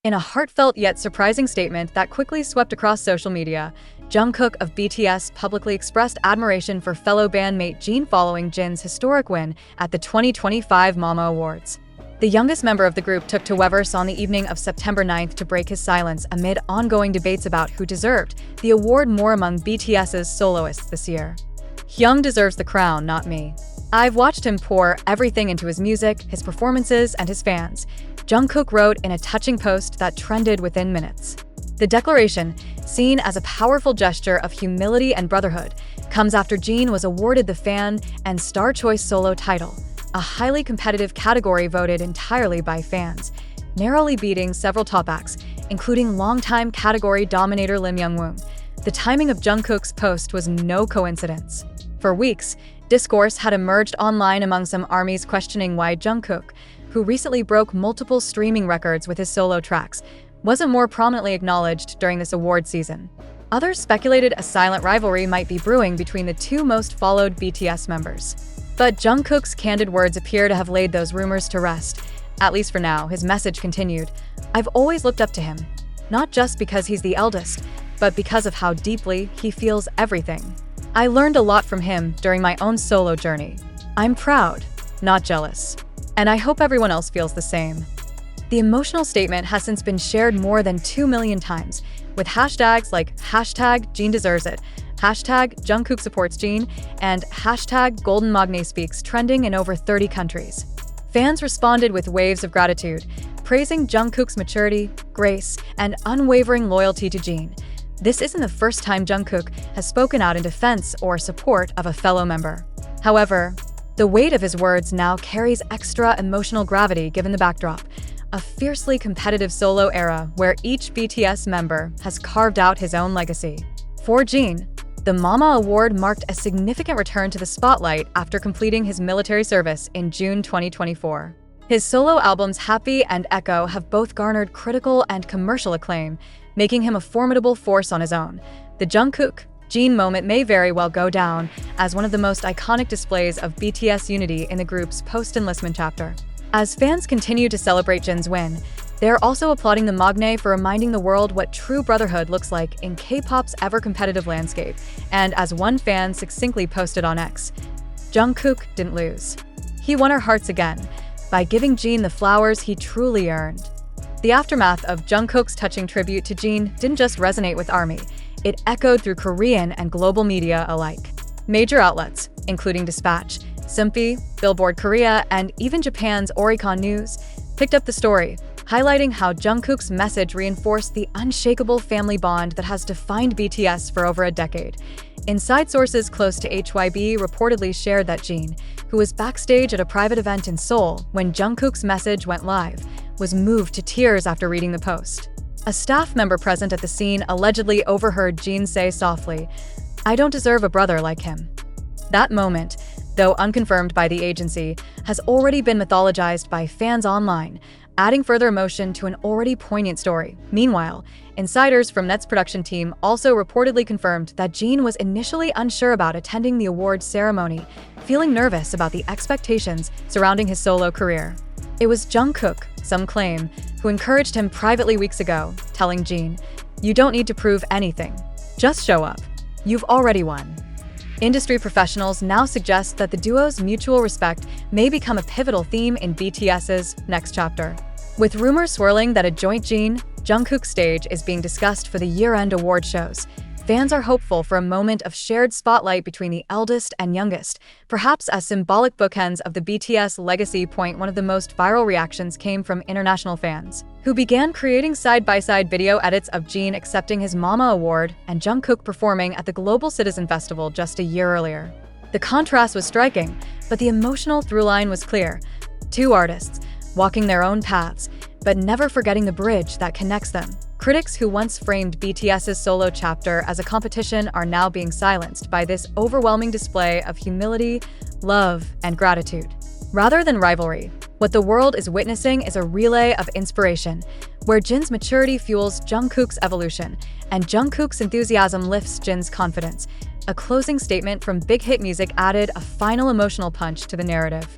In a heartfelt yet surprising statement that quickly swept across social media, Jungkook of BTS publicly expressed admiration for fellow bandmate Jin following Jin's historic win at the 2025 Mama Awards. The youngest member of the group took to Weverse on the evening of September 9th to break his silence amid ongoing debates about who deserved the award more among BTS's soloists this year. "Hyung deserves the crown, not me. I've watched him pour everything into his music, his performances, and his fans," Jungkook wrote in a touching post that trended within minutes. The declaration, seen as a powerful gesture of humility and brotherhood, comes after Jin was awarded the Fan and Star Choice Solo title, a highly competitive category voted entirely by fans, narrowly beating several top acts, including longtime category dominator Lim Youngwoon. The timing of Jungkook's post was no coincidence. For weeks, discourse had emerged online among some ARMYs questioning why Jungkook, who recently broke multiple streaming records with his solo tracks, wasn't more prominently acknowledged during this award season. Others speculated a silent rivalry might be brewing between the two most followed BTS members. But Jungkook's candid words appear to have laid those rumors to rest. At least for now, his message continued, "I've always looked up to him, not just because he's the eldest, but because of how deeply he feels everything. I learned a lot from him during my own solo journey. I'm proud, not jealous. And I hope everyone else feels the same." The emotional statement has since been shared more than 2 million times, with hashtags like #JinDeservesIt, #JungkookSupportsJin, and #GoldenMagneSpeaks trending in over 30 countries. Fans responded with waves of gratitude, praising Jungkook's maturity, grace, and unwavering loyalty to Jin. This isn't the first time Jungkook has spoken out in defense or support of a fellow member. However, the weight of his words now carries extra emotional gravity given the backdrop, a fiercely competitive solo era where each BTS member has carved out his own legacy. For Jin, the Mama Award marked a significant return to the spotlight after completing his military service in June 2024. His solo albums Happy and Echo have both garnered critical and commercial acclaim, making him a formidable force on his own. The Jungkook-Jin moment may very well go down as one of the most iconic displays of BTS unity in the group's post-enlistment chapter. As fans continue to celebrate Jin's win, they're also applauding the Magne for reminding the world what true brotherhood looks like in K-pop's ever-competitive landscape. And as one fan succinctly posted on X, "Jungkook didn't lose. He won our hearts again by giving Jin the flowers he truly earned." The aftermath of Jungkook's touching tribute to Jin didn't just resonate with ARMY, it echoed through Korean and global media alike. Major outlets, including Dispatch, Sumpy, Billboard Korea, and even Japan's Oricon News, picked up the story, highlighting how Jungkook's message reinforced the unshakable family bond that has defined BTS for over a decade. Inside sources close to HYB reportedly shared that Jin, who was backstage at a private event in Seoul when Jungkook's message went live, was moved to tears after reading the post. A staff member present at the scene allegedly overheard Jin say softly, "I don't deserve a brother like him." That moment, though unconfirmed by the agency, has already been mythologized by fans online, adding further emotion to an already poignant story. Meanwhile, insiders from Net's production team also reportedly confirmed that Jin was initially unsure about attending the awards ceremony, feeling nervous about the expectations surrounding his solo career. It was Jungkook, some claim, who encouraged him privately weeks ago, telling Jin, "You don't need to prove anything. Just show up. You've already won." Industry professionals now suggest that the duo's mutual respect may become a pivotal theme in BTS's next chapter. With rumors swirling that a joint Jin-Jungkook stage is being discussed for the year-end award shows, fans are hopeful for a moment of shared spotlight between the eldest and youngest, perhaps as symbolic bookends of the BTS legacy. One of the most viral reactions came from international fans, who began creating side-by-side video edits of Jin accepting his Mama Award and Jungkook performing at the Global Citizen Festival just a year earlier. The contrast was striking, but the emotional through-line was clear. Two artists, walking their own paths, but never forgetting the bridge that connects them. Critics who once framed BTS's solo chapter as a competition are now being silenced by this overwhelming display of humility, love, and gratitude. Rather than rivalry, what the world is witnessing is a relay of inspiration, where Jin's maturity fuels Jungkook's evolution, and Jungkook's enthusiasm lifts Jin's confidence. A closing statement from Big Hit Music added a final emotional punch to the narrative.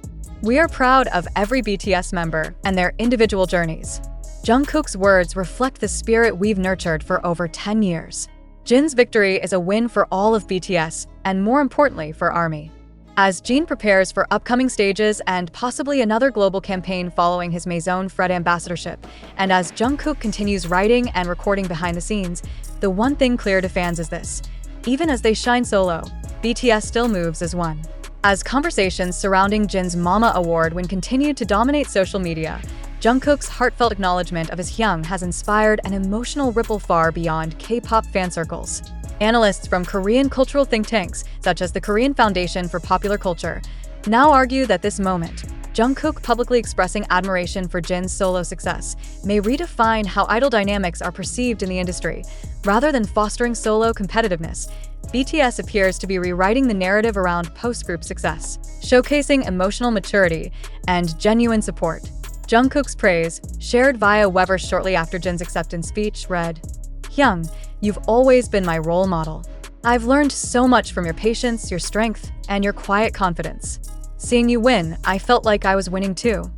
"We are proud of every BTS member and their individual journeys. Jungkook's words reflect the spirit we've nurtured for over 10 years. Jin's victory is a win for all of BTS, and more importantly for ARMY. As Jin prepares for upcoming stages and possibly another global campaign following his Maison Fred ambassadorship, and as Jungkook continues writing and recording behind the scenes, the one thing clear to fans is this: even as they shine solo, BTS still moves as one. As conversations surrounding Jin's Mama Award win continued to dominate social media, Jungkook's heartfelt acknowledgement of his Hyung has inspired an emotional ripple far beyond K-pop fan circles. Analysts from Korean cultural think tanks, such as the Korean Foundation for Popular Culture, now argue that this moment, Jungkook publicly expressing admiration for Jin's solo success, may redefine how idol dynamics are perceived in the industry. Rather than fostering solo competitiveness, BTS appears to be rewriting the narrative around post-group success, showcasing emotional maturity and genuine support. Jungkook's praise, shared via Weverse shortly after Jin's acceptance speech, read, "Hyung, you've always been my role model. I've learned so much from your patience, your strength, and your quiet confidence. Seeing you win, I felt like I was winning too."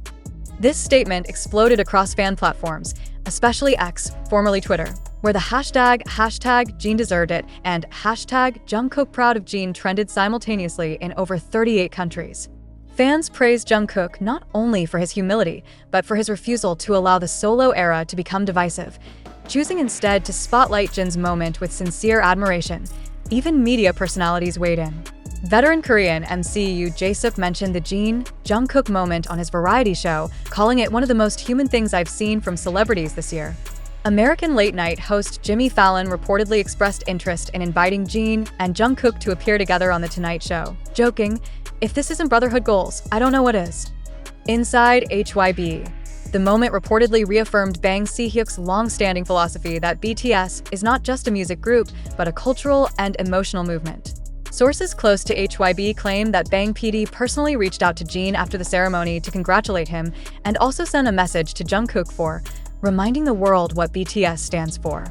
This statement exploded across fan platforms, especially X, formerly Twitter, where the hashtag #JinDeservedIt and #JungkookProudOfJin trended simultaneously in over 38 countries. Fans praised Jungkook not only for his humility, but for his refusal to allow the solo era to become divisive, choosing instead to spotlight Jin's moment with sincere admiration. Even media personalities weighed in. Veteran Korean MC Yoo Jae-suk mentioned the Jin-Jungkook moment on his variety show, calling it one of the most human things I've seen from celebrities this year. American late-night host Jimmy Fallon reportedly expressed interest in inviting Jin and Jungkook to appear together on The Tonight Show, joking, "If this isn't brotherhood goals, I don't know what is." Inside HYB, the moment reportedly reaffirmed Bang Si-hyuk's long-standing philosophy that BTS is not just a music group, but a cultural and emotional movement. Sources close to HYB claim that Bang PD personally reached out to Jin after the ceremony to congratulate him and also sent a message to Jungkook for reminding the world what BTS stands for.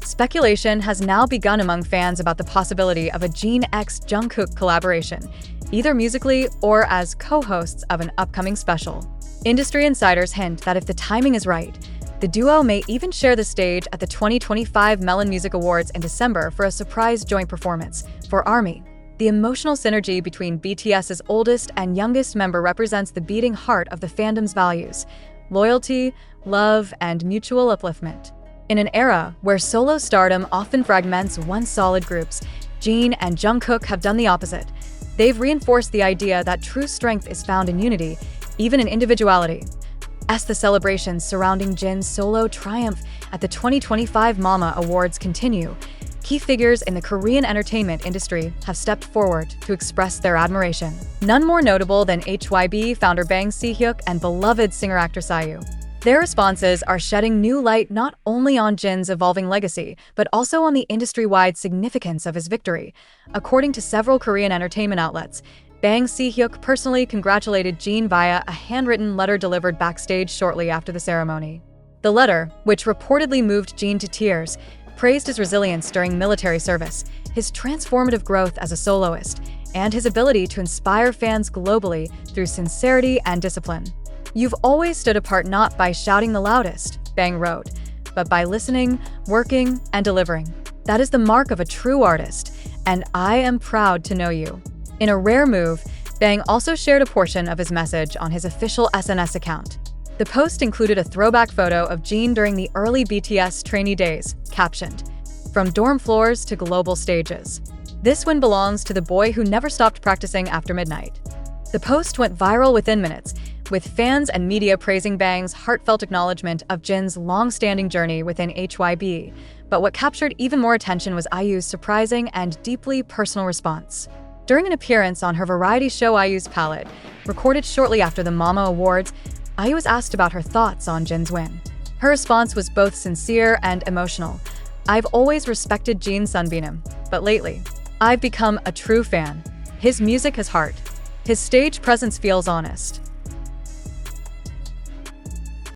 Speculation has now begun among fans about the possibility of a Jin x Jungkook collaboration, either musically or as co-hosts of an upcoming special. Industry insiders hint that if the timing is right, the duo may even share the stage at the 2025 Melon Music Awards in December for a surprise joint performance. For ARMY, the emotional synergy between BTS's oldest and youngest member represents the beating heart of the fandom's values: loyalty, love, and mutual upliftment. In an era where solo stardom often fragments once solid groups, Jin and Jungkook have done the opposite. They've reinforced the idea that true strength is found in unity, even in individuality. As the celebrations surrounding Jin's solo triumph at the 2025 Mama Awards continue, key figures in the Korean entertainment industry have stepped forward to express their admiration. None more notable than HYB founder Bang Si-hyuk and beloved singer-actor IU. Their responses are shedding new light not only on Jin's evolving legacy, but also on the industry-wide significance of his victory. According to several Korean entertainment outlets, Bang Si-hyuk personally congratulated Jin via a handwritten letter delivered backstage shortly after the ceremony. The letter, which reportedly moved Jin to tears, praised his resilience during military service, his transformative growth as a soloist, and his ability to inspire fans globally through sincerity and discipline. "You've always stood apart not by shouting the loudest," Bang wrote, "but by listening, working, and delivering. That is the mark of a true artist, and I am proud to know you." In a rare move, Bang also shared a portion of his message on his official SNS account. The post included a throwback photo of Jin during the early BTS trainee days, captioned, "From dorm floors to global stages. This one belongs to the boy who never stopped practicing after midnight." The post went viral within minutes, with fans and media praising Bang's heartfelt acknowledgement of Jin's long-standing journey within HYB. But what captured even more attention was IU's surprising and deeply personal response. During an appearance on her variety show IU's Palette, recorded shortly after the Mama Awards, IU was asked about her thoughts on Jin's win. Her response was both sincere and emotional. "I've always respected Jin Sunbeam, but lately, I've become a true fan. His music has heart. His stage presence feels honest.